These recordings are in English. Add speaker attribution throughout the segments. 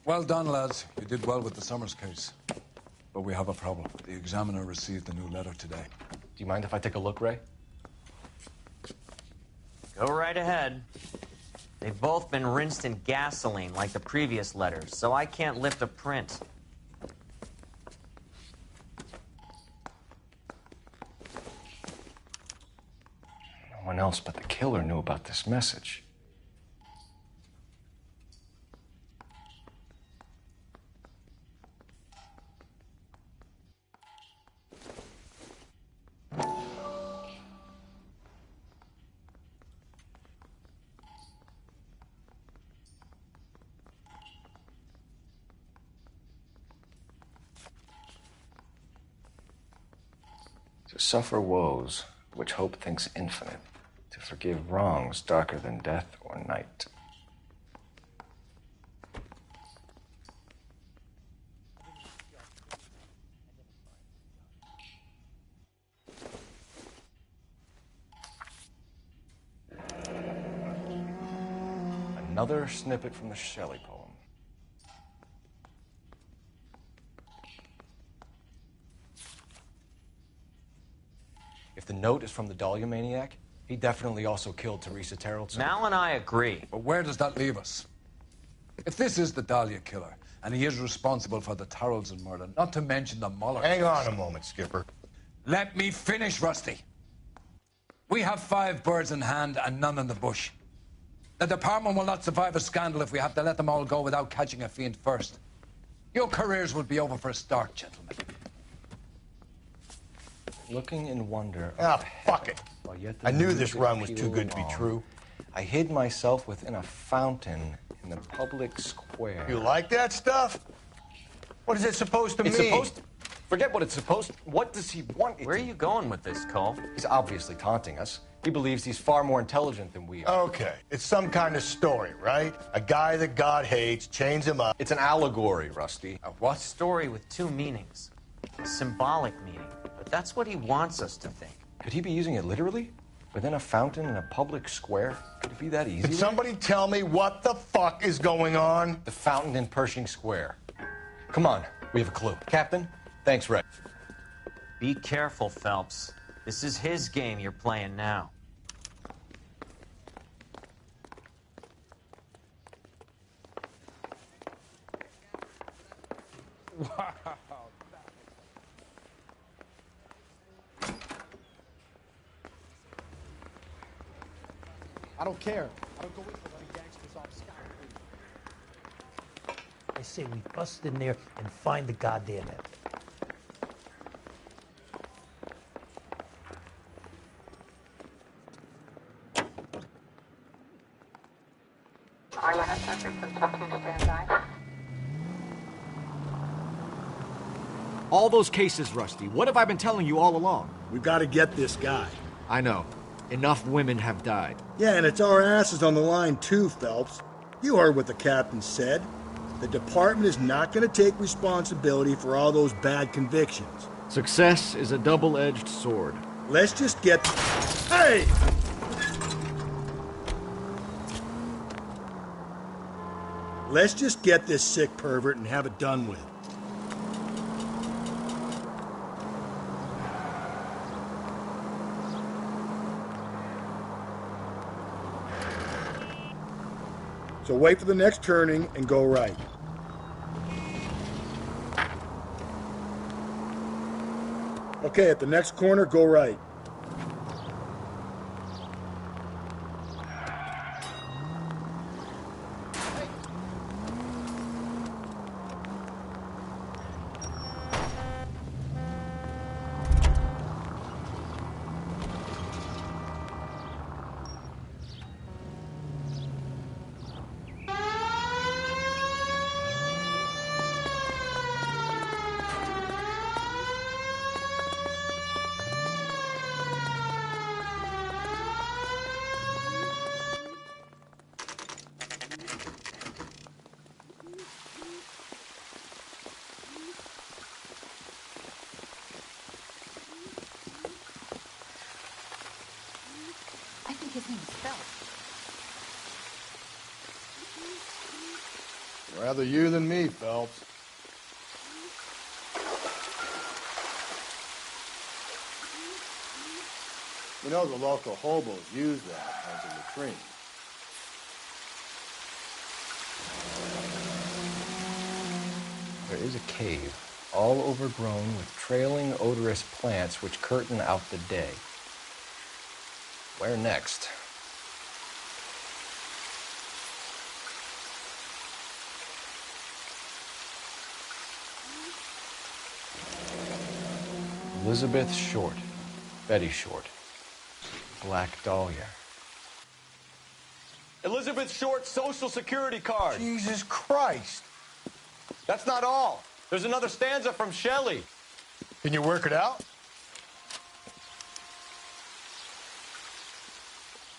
Speaker 1: Well done, lads. You did well with the Summers case. But we have a problem. The examiner received a new letter today.
Speaker 2: Do you mind if I take a look, Ray?
Speaker 3: Go right ahead. They've both been rinsed in gasoline like the previous letters, so I can't lift a print.
Speaker 2: No one else but the killer knew about this message. To suffer woes which hope thinks infinite, to forgive wrongs darker than death or night. Another snippet from the Shelley poem. If the note is from the Dahlia maniac, he definitely also killed Teresa Terrellson.
Speaker 3: Mal and I agree.
Speaker 1: But where does that leave us? If this is the Dahlia killer, and he is responsible for the Tarrelson murder, not to mention the Muller...
Speaker 4: Hang on a moment, Skipper.
Speaker 1: Let me finish, Rusty. We have 5 birds in hand and none in the bush. The department will not survive a scandal if we have to let them all go without catching a fiend first. Your careers will be over for a start, gentlemen.
Speaker 2: Looking in wonder...
Speaker 4: Ah, fuck it. I knew this run was too good to be true.
Speaker 2: I hid myself within a fountain in the public square.
Speaker 4: You like that stuff? What is it supposed to mean?
Speaker 2: It's supposed to... Forget what it's supposed to... What does he want it
Speaker 3: Where are you going with this, Cole?
Speaker 2: He's obviously taunting us. He believes he's far more intelligent than we are.
Speaker 4: Okay, it's some kind of story, right? A guy that God hates, chains him up.
Speaker 2: It's an allegory, Rusty.
Speaker 3: A what? Story with 2 meanings. A symbolic meaning. But that's what he wants us to think.
Speaker 2: Could he be using it literally? Within a fountain in a public square? Could it be that easy?
Speaker 4: Can somebody tell me what the fuck is going on?
Speaker 2: The fountain in Pershing Square. Come on, we have a clue. Captain, thanks, Ray.
Speaker 3: Be careful, Phelps. This is his game you're playing now.
Speaker 1: Wow.
Speaker 5: I don't care. I don't go in for letting gangsters off scot-free. I say we bust in there and find the goddamn evidence.
Speaker 6: All those cases, Rusty. What have I been telling you all along?
Speaker 7: We've got to get this guy.
Speaker 6: I know. Enough women have died.
Speaker 7: Yeah, and it's our asses on the line too, Phelps. You heard what the captain said. The department is not going to take responsibility for all those bad convictions.
Speaker 6: Success is a double-edged sword.
Speaker 7: Let's just get... Hey! Let's just get this sick pervert and have it done with. So wait for the next turning and go right. Okay, at the next corner, go right.
Speaker 8: I think his name is Phelps.
Speaker 4: Rather you than me, Phelps. You know, the local hobos use that as a latrine.
Speaker 2: There is a cave, all overgrown with trailing, odorous plants which curtain out the day. Where next? Elizabeth Short, Betty Short, Black Dahlia.
Speaker 9: Elizabeth Short's Social Security card.
Speaker 4: Jesus Christ.
Speaker 9: That's not all. There's another stanza from Shelley.
Speaker 4: Can you work it out?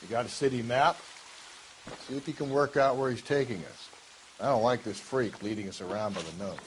Speaker 4: You got a city map? See if you can work out where he's taking us. I don't like this freak leading us around by the nose.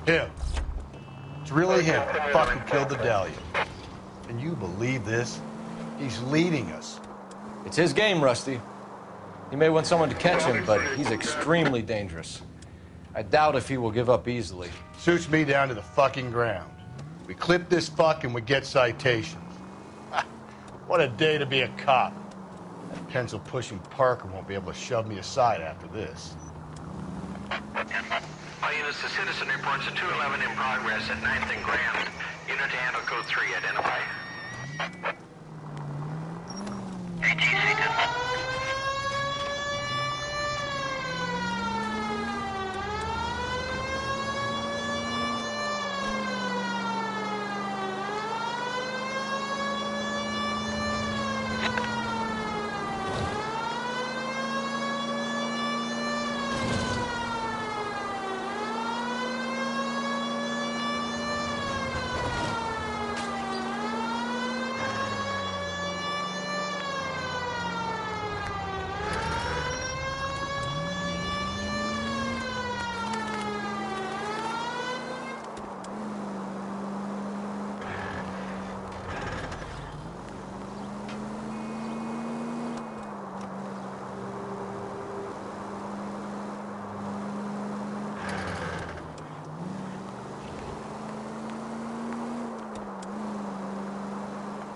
Speaker 4: Him. It's really him that fucking killed the Dahlia. Can you believe this? He's leading us.
Speaker 2: It's his game, Rusty. He may want someone to catch him, but he's extremely dangerous. I doubt if he will give up easily.
Speaker 4: Suits me down to the fucking ground. We clip this fuck and we get citations. What a day to be a cop. That pencil-pushing Parker won't be able to shove me aside after this.
Speaker 10: All units, the citizen reports a 211 in progress at 9th and Grand. Unit to handle code 3, identify. ATC 10.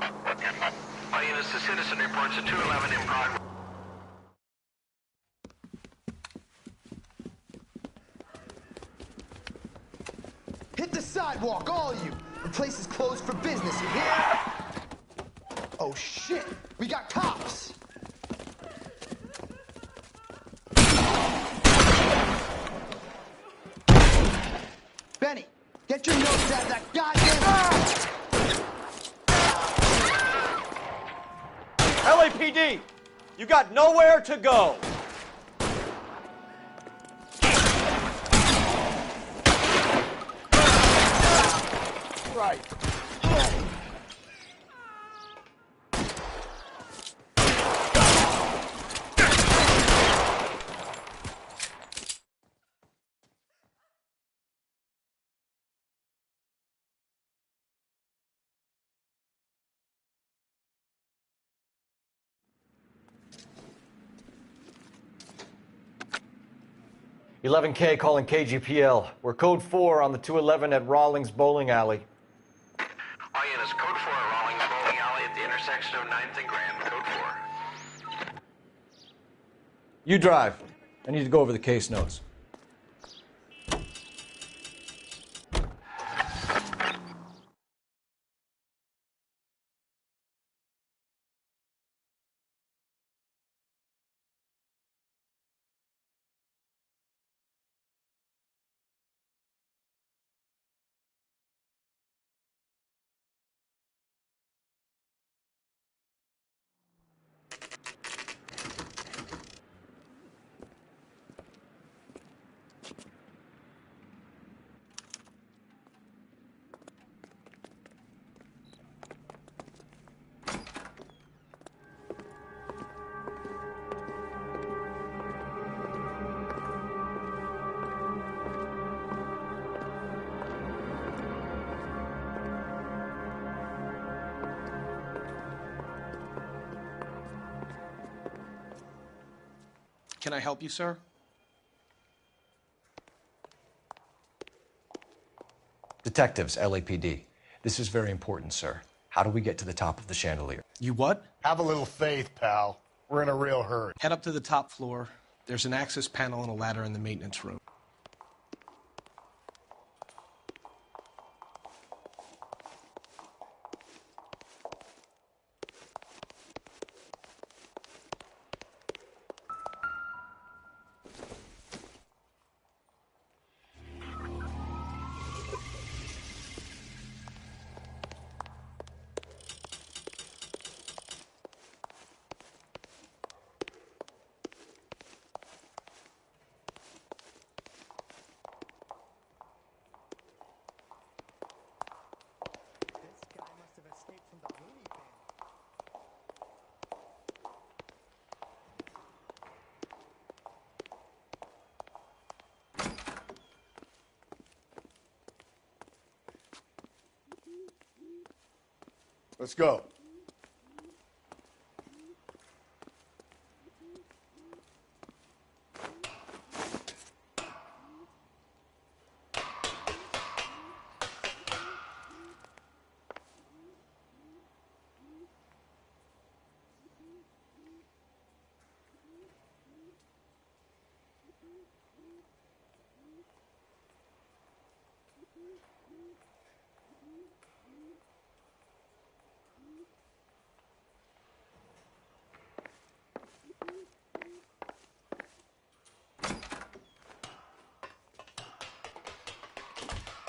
Speaker 10: All units, the citizen reports a 211 in progress.
Speaker 11: Hit the sidewalk, all of you! The place is closed for business, you hear? Oh shit! We got cops! Benny, get your nose out of that goddamn...
Speaker 9: LAPD, you got nowhere to go.
Speaker 11: Right.
Speaker 6: $11K calling KGPL. We're code 4 on the 211 at Rawlings Bowling Alley.
Speaker 10: All units, code 4, Rawlings Bowling Alley at the intersection of 9th and Grand, code 4.
Speaker 6: You drive. I need to go over the case notes.
Speaker 12: Can I help you, sir?
Speaker 2: Detectives, LAPD. This is very important, sir. How do we get to the top of the chandelier?
Speaker 12: You what?
Speaker 4: Have a little faith, pal. We're in a real hurry.
Speaker 12: Head up to the top floor. There's an access panel and a ladder in the maintenance room.
Speaker 4: Let's go.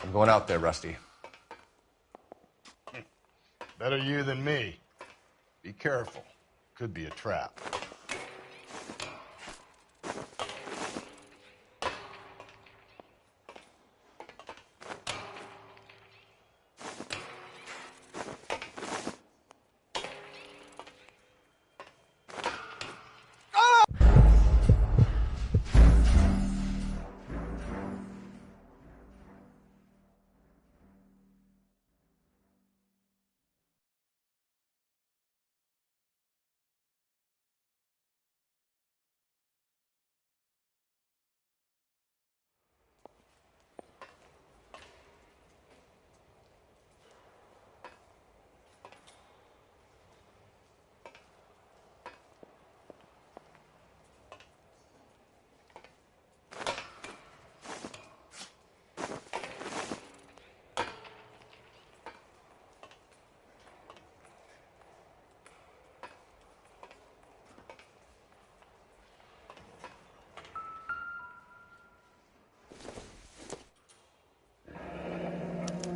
Speaker 2: I'm going out there, Rusty.
Speaker 4: Better you than me. Be careful. Could be a trap.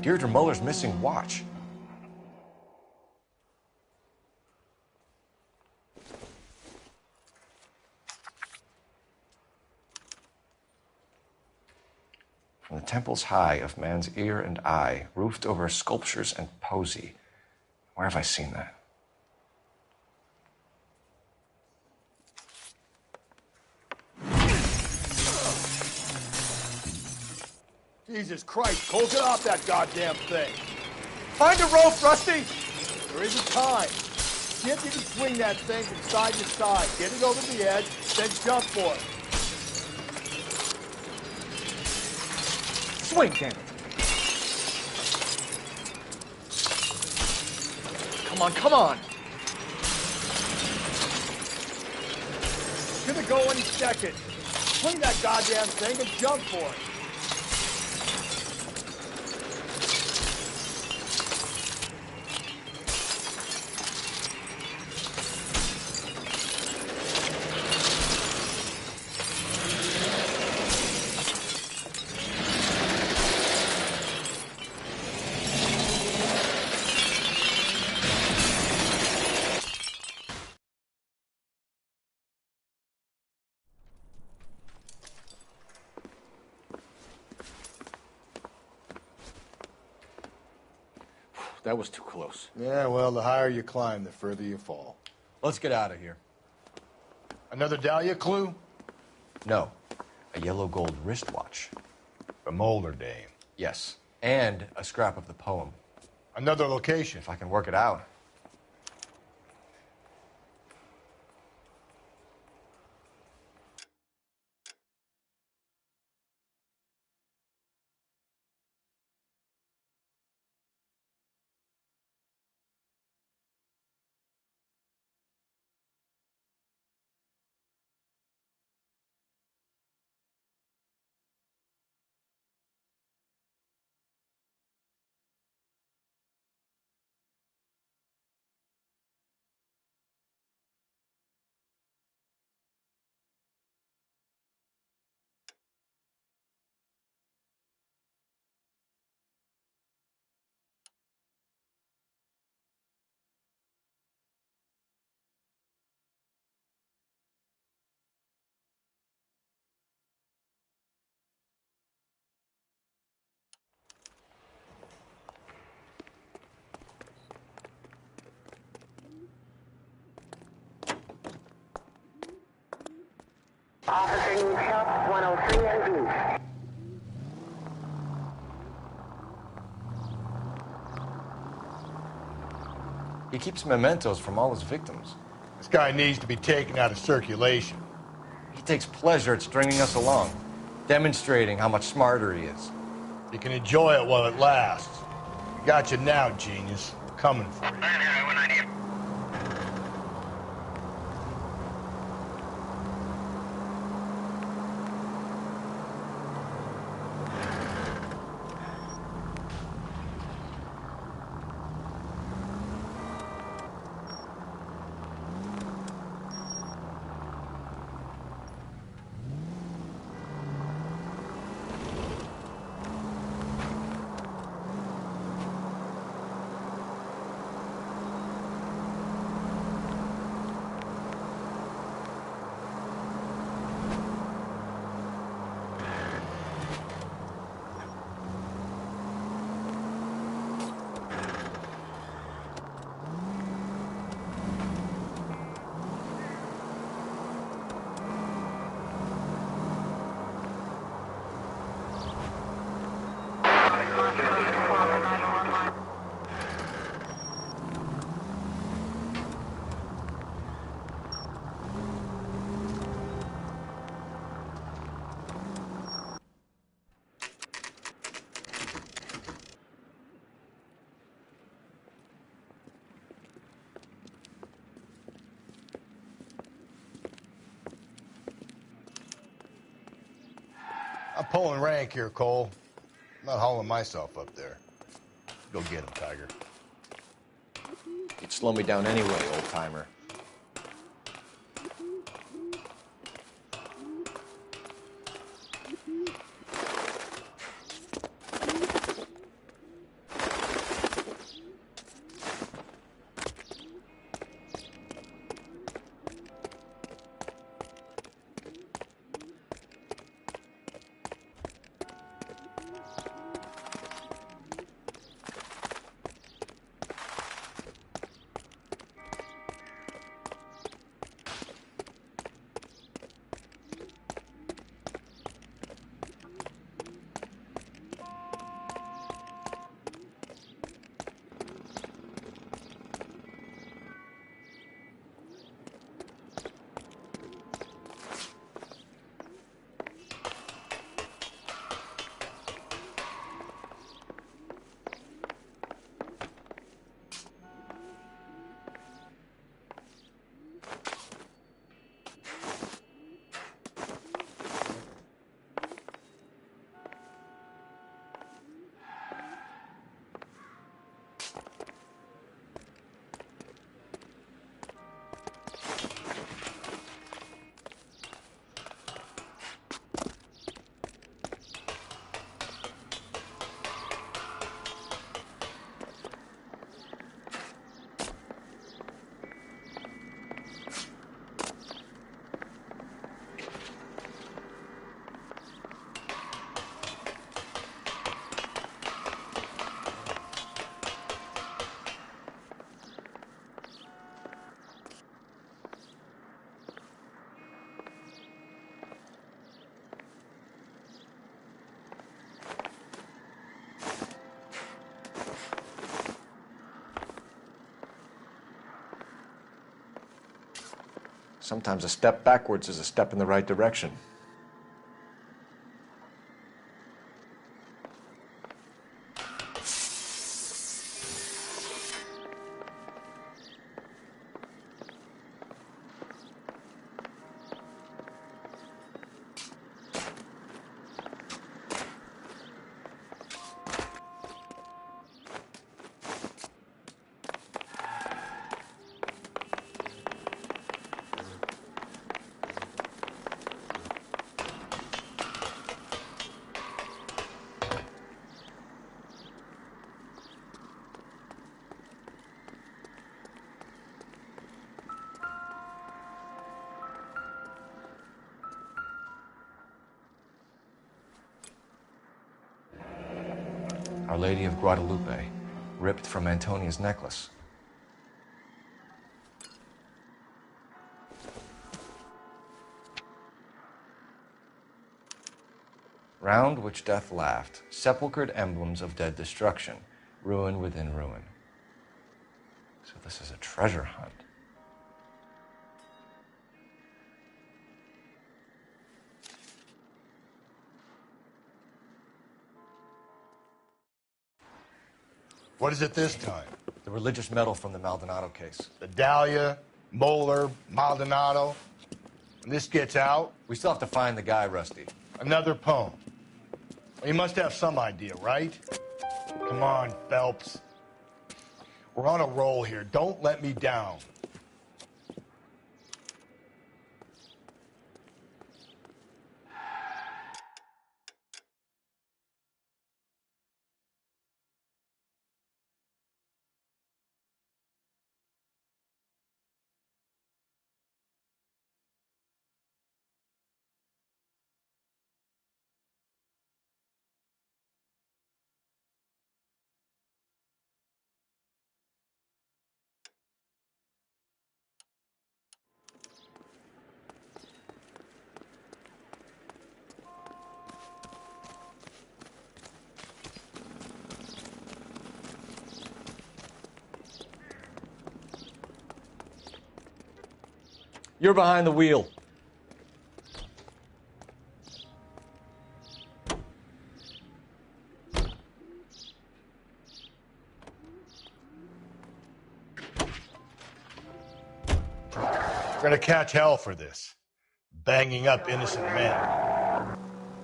Speaker 6: Deirdre Muller's missing watch. From the temples high of man's ear and eye, roofed over sculptures and poesy. Where have I seen that?
Speaker 7: Jesus Christ, Cole, get off that goddamn thing.
Speaker 6: Find a rope, Rusty!
Speaker 7: There isn't time. See if you can swing that thing from side to side. Get it over the edge, then jump for it.
Speaker 6: Swing, damn it. Come on, come on.
Speaker 7: It's gonna go any second. Swing that goddamn thing and jump for it.
Speaker 2: That was too close.
Speaker 4: Yeah, well, the higher you climb, the further you fall.
Speaker 2: Let's get out of here.
Speaker 4: Another Dahlia clue?
Speaker 6: No, a yellow gold wristwatch.
Speaker 4: The Molder Dame.
Speaker 6: Yes, and a scrap of the poem.
Speaker 4: Another location.
Speaker 6: If I can work it out.
Speaker 13: Officer needs help, 103 in view.
Speaker 6: He keeps mementos from all his victims.
Speaker 4: This guy needs to be taken out of circulation.
Speaker 6: He takes pleasure at stringing us along, demonstrating how much smarter he is.
Speaker 4: You can enjoy it while it lasts. We got you now, genius. We're coming for you. I'm pulling rank here, Cole. I'm not hauling myself up there. Go get him, Tiger.
Speaker 6: You'd slow me down anyway, old-timer. Sometimes a step backwards is a step in the right direction. Our Lady of Guadalupe, ripped from Antonia's necklace. Round which death laughed, sepulchred emblems of dead destruction, ruin within ruin. So this is a treasure hunt.
Speaker 4: What is it this time?
Speaker 6: The religious medal from the Maldonado case.
Speaker 4: The Dahlia, Moeller, Maldonado. When this gets out...
Speaker 6: We still have to find the guy, Rusty.
Speaker 4: Another poem. Well, you must have some idea, right? Come on, Phelps. We're on a roll here. Don't let me down.
Speaker 6: You're behind the wheel.
Speaker 4: We're gonna catch hell for this. Banging up innocent men.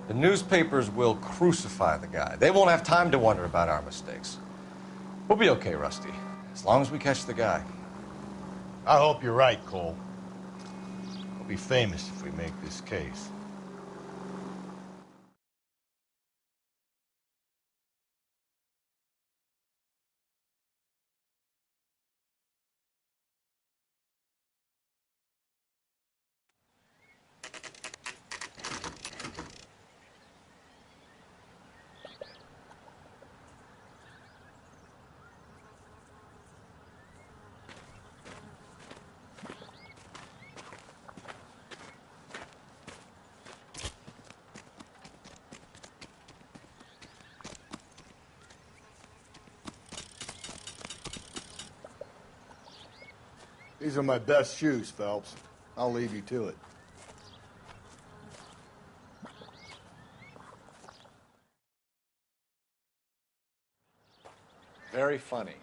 Speaker 6: The newspapers will crucify the guy. They won't have time to wonder about our mistakes. We'll be okay, Rusty, as long as we catch the guy.
Speaker 4: I hope you're right, Cole. We'll be famous if we make this case. These are my best shoes, Phelps. I'll leave you to it.
Speaker 6: Very funny.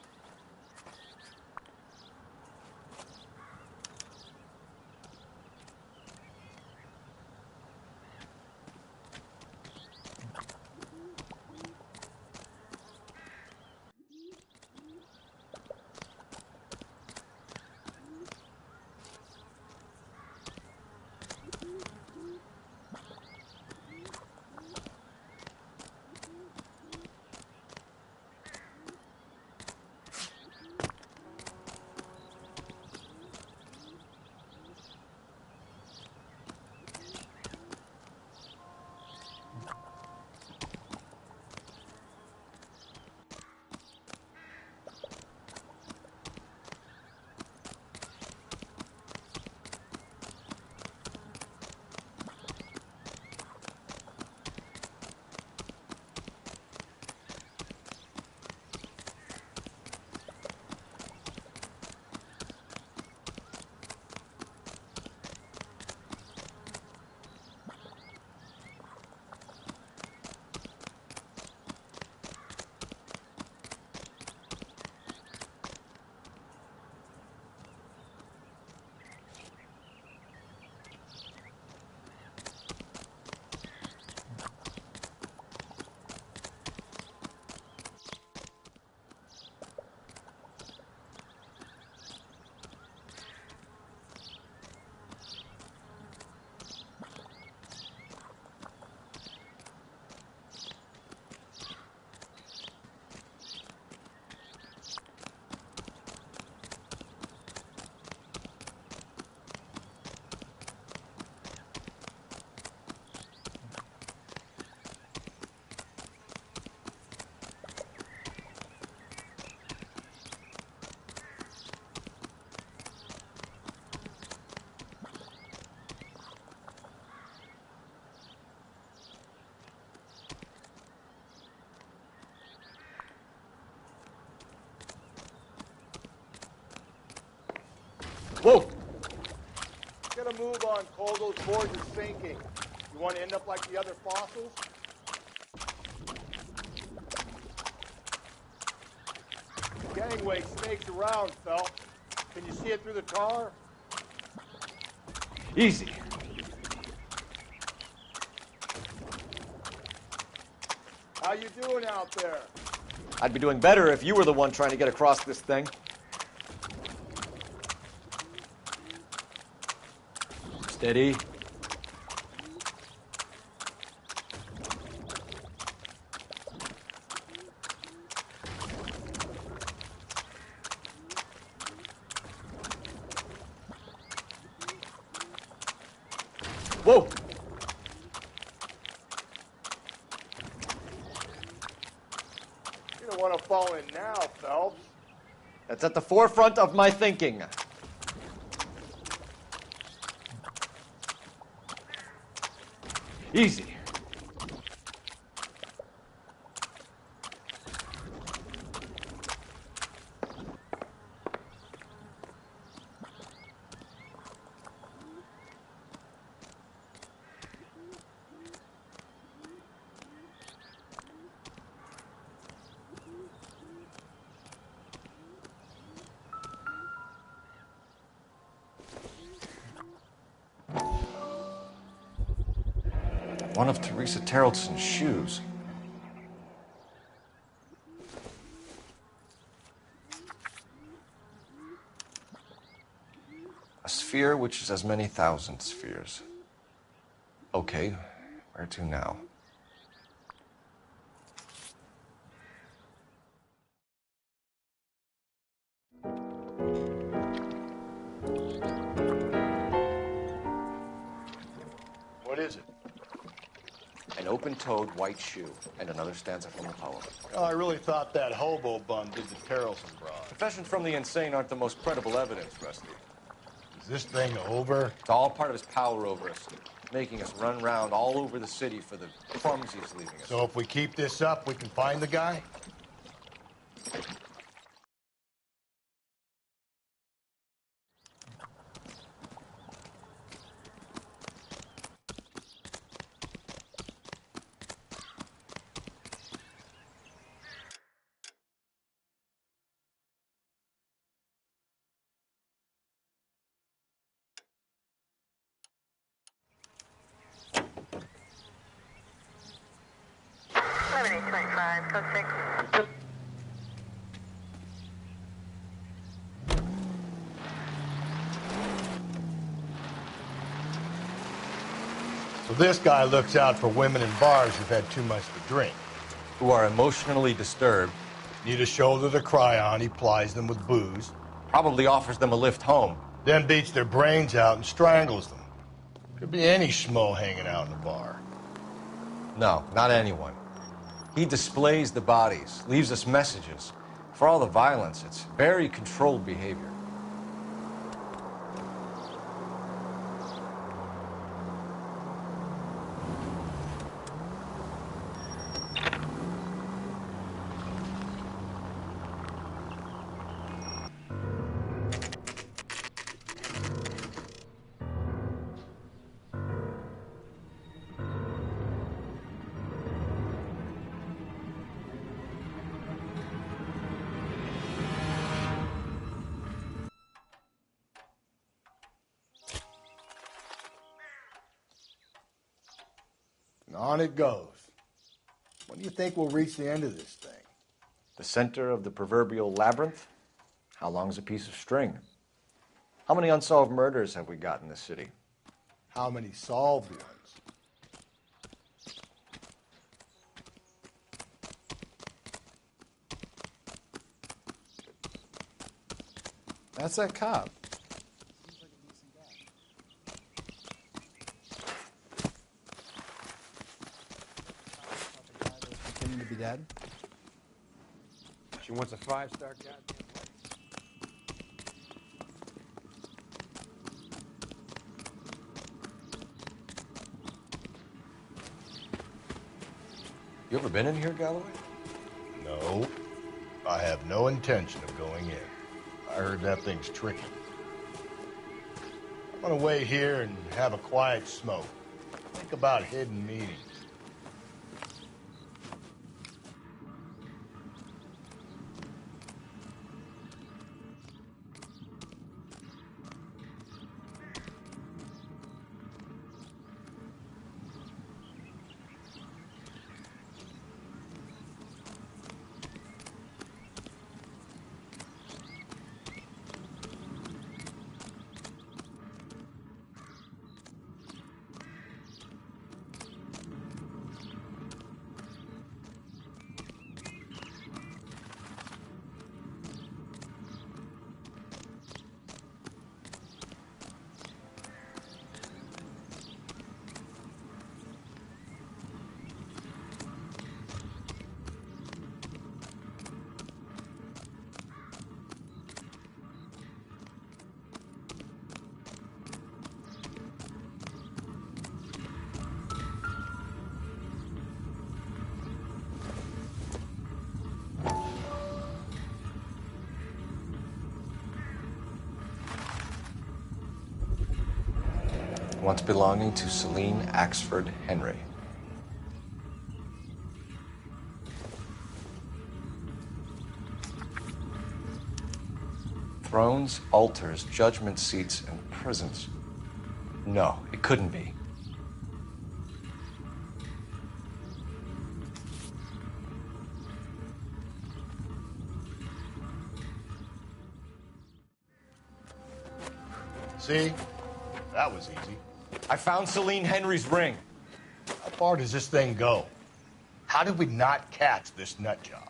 Speaker 4: Whoa! Get a move on, Cole. Those boards are sinking. You want to end up like the other fossils? The gangway snakes around, Phelps. Can you see it through the tar?
Speaker 6: Easy.
Speaker 4: How you doing out there?
Speaker 9: I'd be doing better if you were the one trying to get across this thing.
Speaker 6: Steady.
Speaker 9: Whoa!
Speaker 4: You don't want to fall in now, Phelps.
Speaker 9: That's at the forefront of my thinking.
Speaker 6: Easy. One of Teresa Terrelson's shoes. A sphere which is as many thousand spheres. Okay, where to now?
Speaker 4: What is it?
Speaker 6: An open-toed white shoe, and another stanza from the poem.
Speaker 4: Well, I really thought that hobo bum did the Terrelson broad.
Speaker 6: Confessions from the insane aren't the most credible evidence, Rusty.
Speaker 4: Is this thing over?
Speaker 6: It's all part of his power over us, making us run round all over the city for the crumbs he's leaving us.
Speaker 4: So if we keep this up, we can find the guy?
Speaker 13: Code 6.
Speaker 4: So this guy looks out for women in bars who've had too much to drink.
Speaker 6: Who are emotionally disturbed.
Speaker 4: Need a shoulder to cry on, he plies them with booze.
Speaker 6: Probably offers them a lift home.
Speaker 4: Then beats their brains out and strangles them. Could be any schmo hanging out in the bar.
Speaker 6: No, not anyone. He displays the bodies, leaves us messages. For all the violence, it's very controlled behavior.
Speaker 4: And on it goes. When do you think we'll reach the end of this thing?
Speaker 6: The center of the proverbial labyrinth? How long's a piece of string? How many unsolved murders have we got in this city?
Speaker 4: How many solved ones?
Speaker 2: That's that cop. Pretending to be dead?
Speaker 14: She wants a 5-star goddamn life.
Speaker 6: You ever been in here, Galloway?
Speaker 4: No. I have no intention of going in. I heard that thing's tricky. I want to wait here and have a quiet smoke. Think about hidden meetings.
Speaker 6: Once belonging to Celine Axford Henry. Thrones, altars, judgment seats, and prisons. No, it couldn't be.
Speaker 4: See? That was easy.
Speaker 6: I found Celine Henry's ring.
Speaker 4: How far does this thing go? How did we not catch this nut job?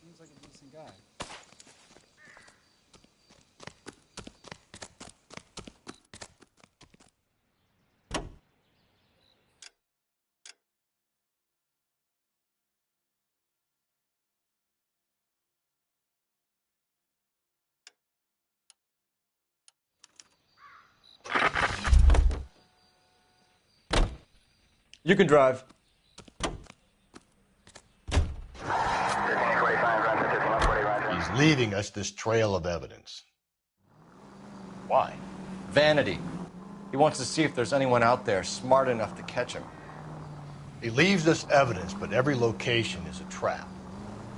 Speaker 14: Seems like a decent guy.
Speaker 6: You can drive.
Speaker 4: He's leaving us this trail of evidence. Why?
Speaker 6: Vanity. He wants to see if there's anyone out there smart enough to catch him.
Speaker 4: He leaves us evidence, but every location is a trap.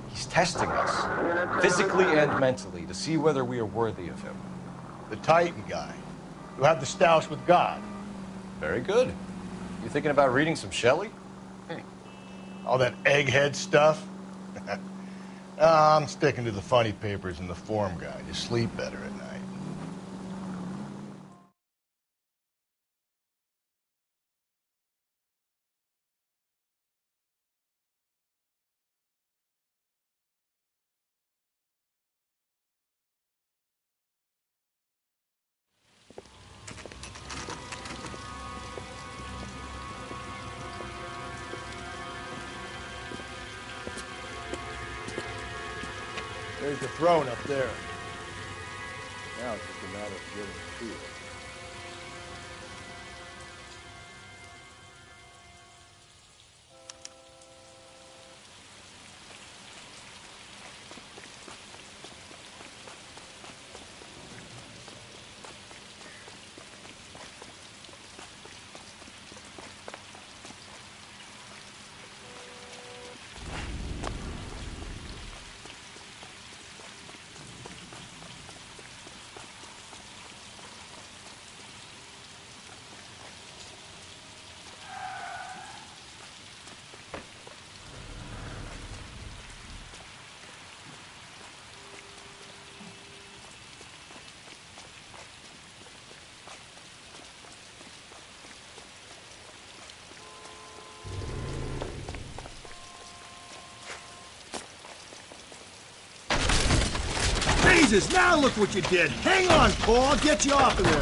Speaker 6: He's testing us, physically and mentally, to see whether we are worthy of him.
Speaker 4: The Titan guy, who had the stoush with God.
Speaker 6: Very good. You thinking about reading some Shelley?
Speaker 4: All that egghead stuff? I'm sticking to the funny papers and the form guide. You sleep better at night. There's the throne up there. Now it's just a matter of getting to it.
Speaker 7: Jesus, now look what you did. Hang on, Cole. I'll get you off of there.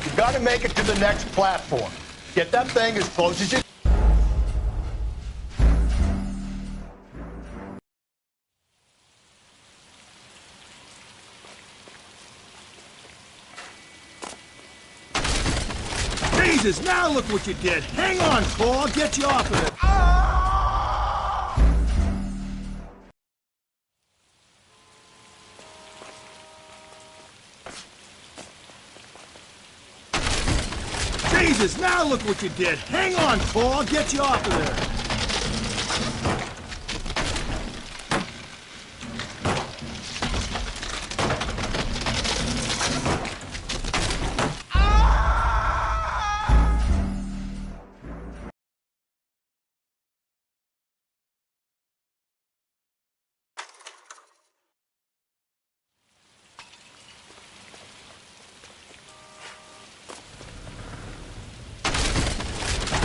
Speaker 4: You gotta make it to the next platform. Get that thing as close as you
Speaker 7: Jesus, now look what you did. Hang on, Cole. I'll get you off of it. Jesus, now look what you did. Hang on, Cole. I'll get you off of there.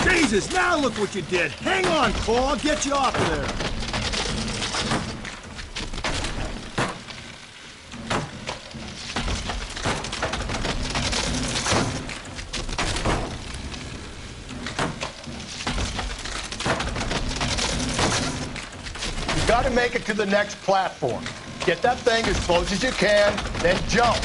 Speaker 7: Jesus, now look what you did. Hang on, Cole. I'll get you off of there.
Speaker 4: You gotta make it to the next platform. Get that thing as close as you can, then jump.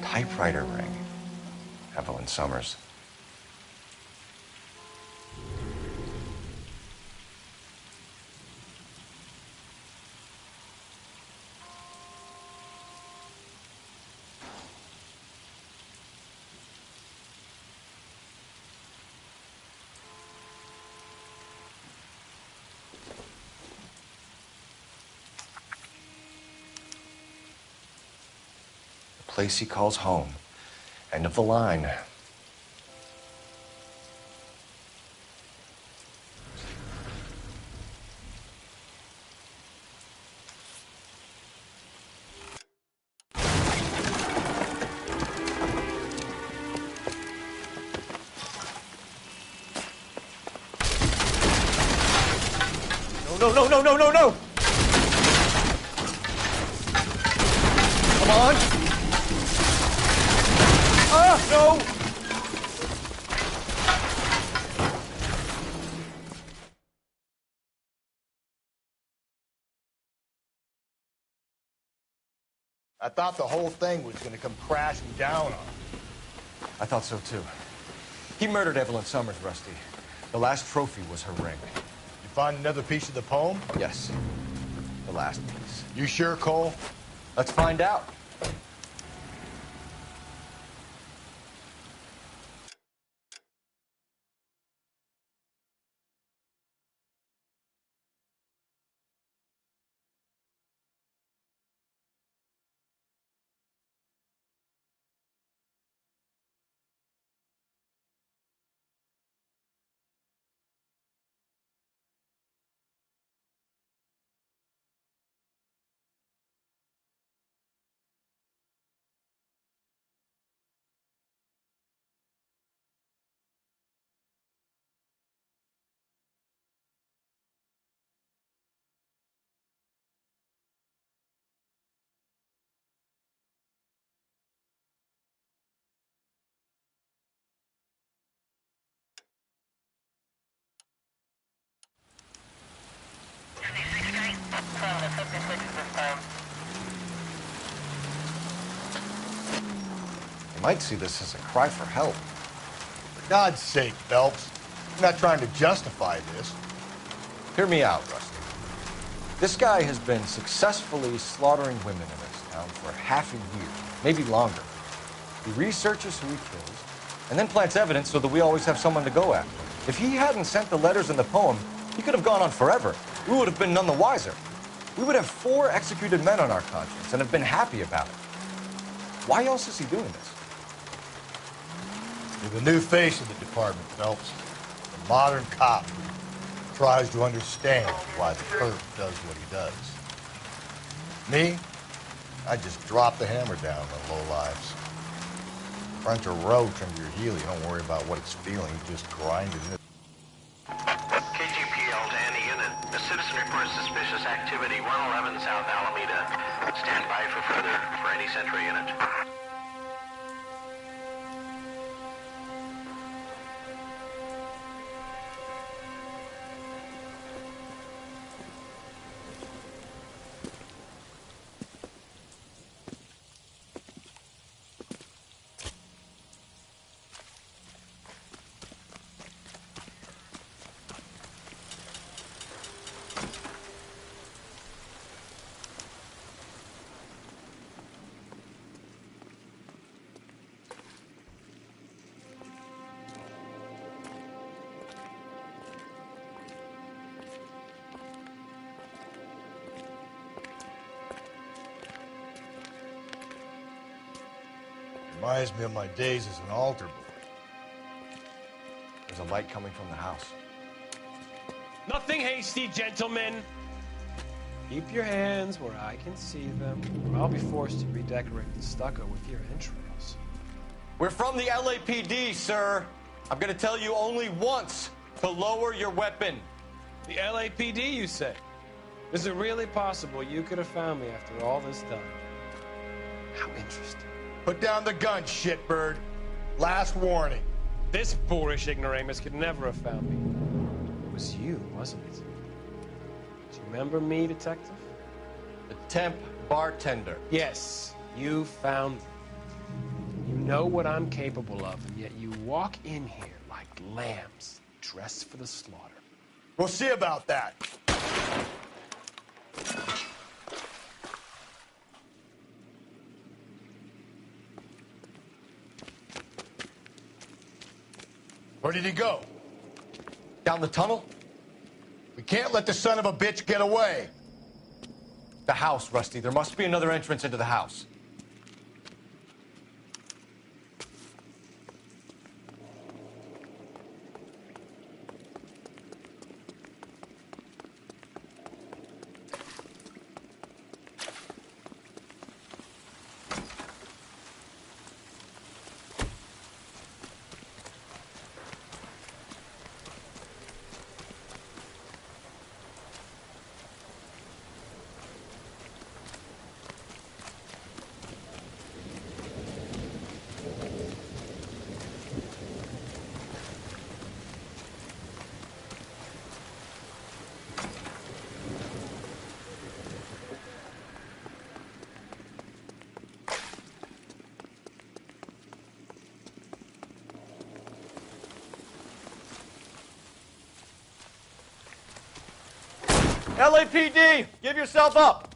Speaker 6: Typewriter ring. Evelyn Summers. The place he calls home. End of the line.
Speaker 9: No, no, no, no, no, no! Come on! Ah, no!
Speaker 4: I thought the whole thing was gonna come crashing down on him.
Speaker 6: I thought so too. He murdered Evelyn Summers, Rusty. The last trophy was her ring.
Speaker 4: You find another piece of the poem?
Speaker 6: Yes. The last piece.
Speaker 4: You sure, Cole?
Speaker 6: Let's find out. might see this as a cry for help.
Speaker 4: For God's sake, Phelps. I'm not trying to justify this.
Speaker 6: Hear me out, Rusty. This guy has been successfully slaughtering women in this town for half a year, maybe longer. He researches who he kills, and then plants evidence so that we always have someone to go after. If he hadn't sent the letters and the poem, he could have gone on forever. We would have been none the wiser. We would have 4 executed men on our conscience and have been happy about it. Why else is he doing this?
Speaker 4: You're the new face of the department, Phelps. The modern cop who tries to understand why the clerk does what he does. Me? I just drop the hammer down on the lowlives. Crunch a roach under your heel, you don't worry about what it's feeling, you just grind it in.
Speaker 10: KGPL to any unit. A citizen reports suspicious activity, 111 South Alameda. Stand by for any Central unit.
Speaker 4: Reminds me of my days as an altar boy.
Speaker 6: There's a light coming from the house.
Speaker 15: Nothing hasty, gentlemen. Keep your hands where I can see them, or I'll be forced to redecorate the stucco with your entrails.
Speaker 9: We're from the LAPD, sir. I'm gonna tell you only once to lower your weapon.
Speaker 15: The LAPD, you say? Is it really possible you could have found me after all this time? How interesting.
Speaker 4: Put down the gun, shitbird. Last warning.
Speaker 15: This boorish ignoramus could never have found me. It was you, wasn't it? Do you remember me, detective?
Speaker 9: The temp bartender.
Speaker 15: Yes, you found me. You know what I'm capable of, and yet you walk in here like lambs dressed for the slaughter.
Speaker 4: We'll see about that. Where did he go?
Speaker 6: Down the tunnel?
Speaker 4: We can't let the son of a bitch get away.
Speaker 6: The house, Rusty. There must be another entrance into the house.
Speaker 9: LAPD, give yourself up.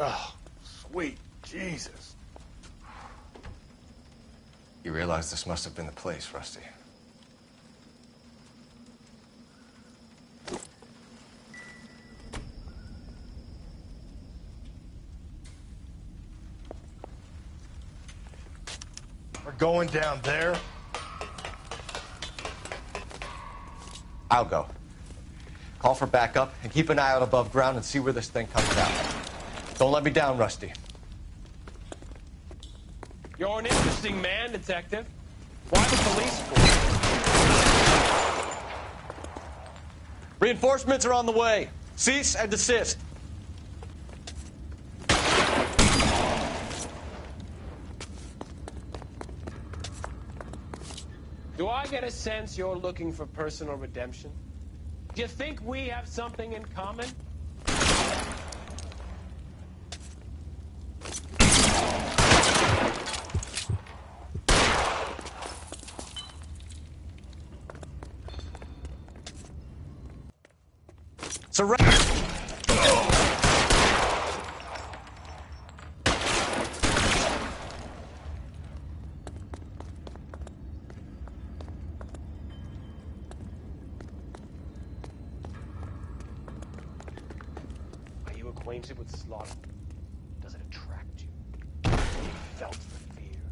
Speaker 4: Oh, sweet Jesus.
Speaker 6: You realize this must have been the place, Rusty.
Speaker 4: We're going down there.
Speaker 6: I'll go. Call for backup and keep an eye out above ground and see where this thing comes out. Don't let me down, Rusty.
Speaker 15: You're an interesting man, Detective. Why the police force?
Speaker 9: Reinforcements are on the way. Cease and desist.
Speaker 15: Do I get a sense you're looking for personal redemption? Do you think we have something in common?
Speaker 9: Surrender.
Speaker 15: Are you acquainted with slaughter? Does it attract you? You felt the fear,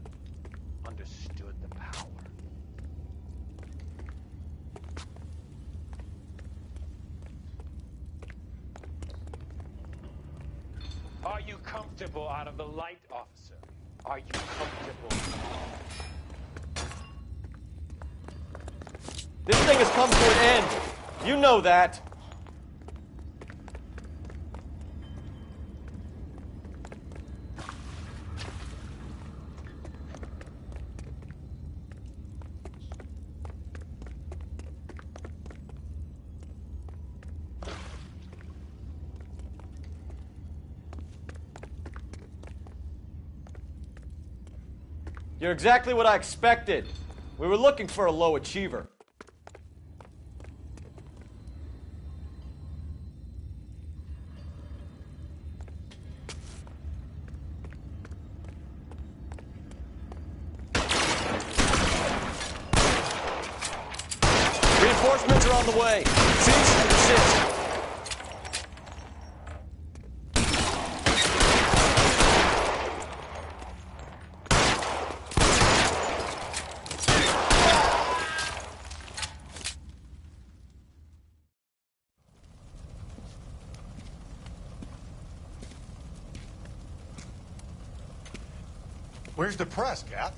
Speaker 15: understood the power. Are you comfortable out of the light, officer? Are you comfortable?
Speaker 9: This thing has come to an end. You know that. You're exactly what I expected. We were looking for a low achiever. Reinforcements are on the way. Cease and desist.
Speaker 4: Where's the press, Cap?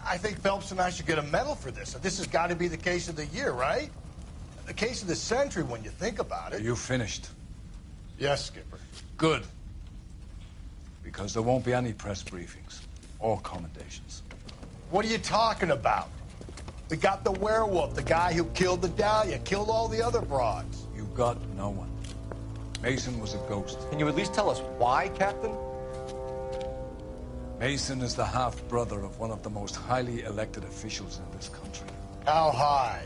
Speaker 4: I think Phelps and I should get a medal for this. This has got to be the case of the year, right? The case of the century when you think about it.
Speaker 1: Are you finished?
Speaker 4: Yes, Skipper.
Speaker 1: Good. Because there won't be any press briefings or commendations.
Speaker 4: What are you talking about? We got the werewolf, the guy who killed the Dahlia, killed all the other broads.
Speaker 1: You got no one. Mason was a ghost.
Speaker 6: Can you at least tell us why, Captain?
Speaker 1: Mason is the half-brother of one of the most highly elected officials in this country.
Speaker 4: How high?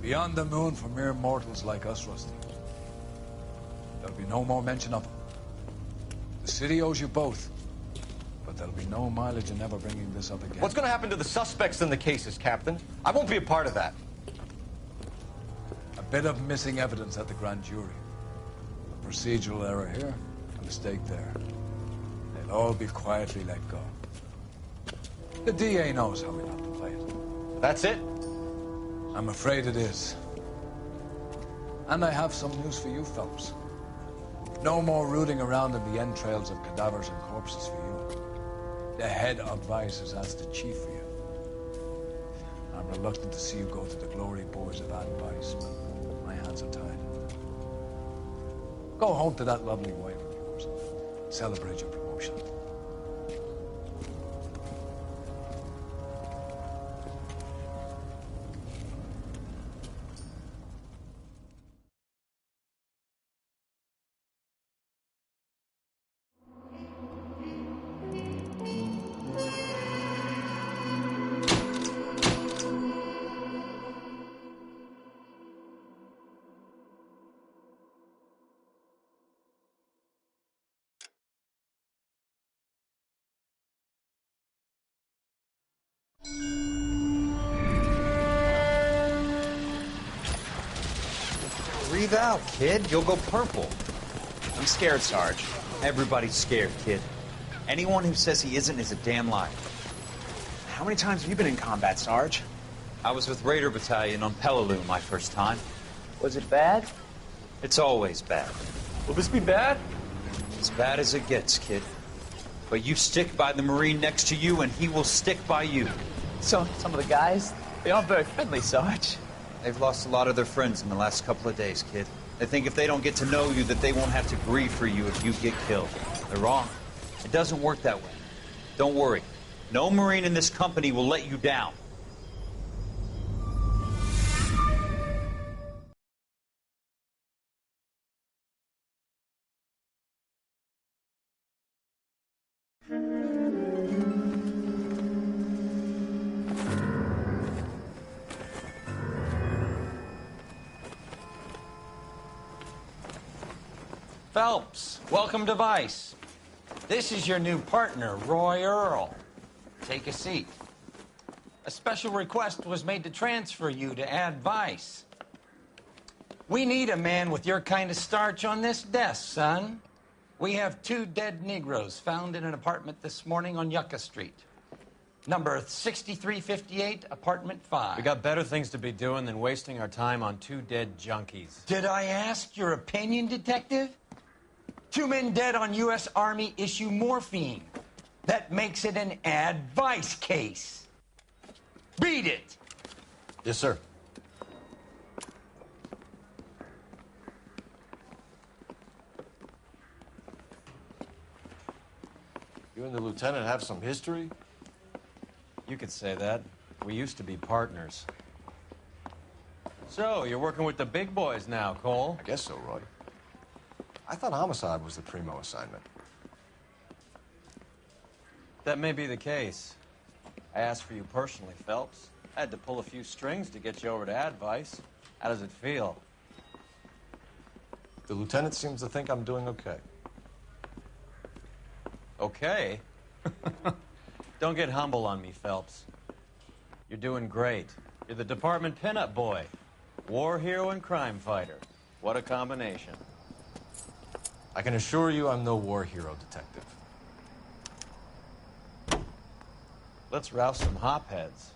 Speaker 1: Beyond the moon for mere mortals like us, Rusty. There'll be no more mention of him. The city owes you both, but there'll be no mileage in ever bringing this up again.
Speaker 6: What's going to happen to the suspects in the cases, Captain? I won't be a part of that.
Speaker 1: A bit of missing evidence at the grand jury. A procedural error here, a mistake there. They'll all be quietly let go. The DA knows how we have to play it.
Speaker 6: That's it?
Speaker 1: I'm afraid it is. And I have some news for you, Phelps. No more rooting around in the entrails of cadavers and corpses for you. The head of Vice has asked the chief for you. I'm reluctant to see you go to the glory boys of advice, but my hands are tied. Go home to that lovely wife of yours. Celebrate your promotion.
Speaker 16: Breathe out, kid. You'll go purple. I'm scared, Sarge. Everybody's scared, kid. Anyone who says he isn't is a damn liar. How many times have you been in combat, Sarge? I was with Raider Battalion on Peleliu my first time.
Speaker 3: Was it bad?
Speaker 16: It's always bad.
Speaker 15: Will this be bad?
Speaker 16: As bad as it gets, kid. But you stick by the Marine next to you, and he will stick by you.
Speaker 3: So, some of the guys, they aren't very friendly, Sarge.
Speaker 16: They've lost a lot of their friends in the last couple of days, kid. They think if they don't get to know you, that they won't have to grieve for you if you get killed. They're wrong. It doesn't work that way. Don't worry. No Marine in this company will let you down.
Speaker 17: Phelps, welcome to Vice. This is your new partner, Roy Earl. Take a seat. A special request was made to transfer you to Ad Vice. We need a man with your kind of starch on this desk, son. We have 2 dead Negroes found in an apartment this morning on Yucca Street. Number 6358, apartment 5.
Speaker 15: We got better things to be doing than wasting our time on 2 dead junkies.
Speaker 17: Did I ask your opinion, detective? 2 men dead on U.S. Army issue morphine. That makes it an advice case. Beat it!
Speaker 6: Yes, sir. You and the lieutenant have some history?
Speaker 15: You could say that. We used to be partners. So, you're working with the big boys now, Cole?
Speaker 6: I guess so, Roy. I thought homicide was the primo assignment.
Speaker 15: That may be the case. I asked for you personally, Phelps. I had to pull a few strings to get you over to Advice. How does it feel?
Speaker 6: The lieutenant seems to think I'm doing okay.
Speaker 15: Okay? Don't get humble on me, Phelps. You're doing great. You're the department pinup boy. War hero and crime fighter. What a combination.
Speaker 6: I can assure you I'm no war hero, detective.
Speaker 15: Let's rouse some hopheads.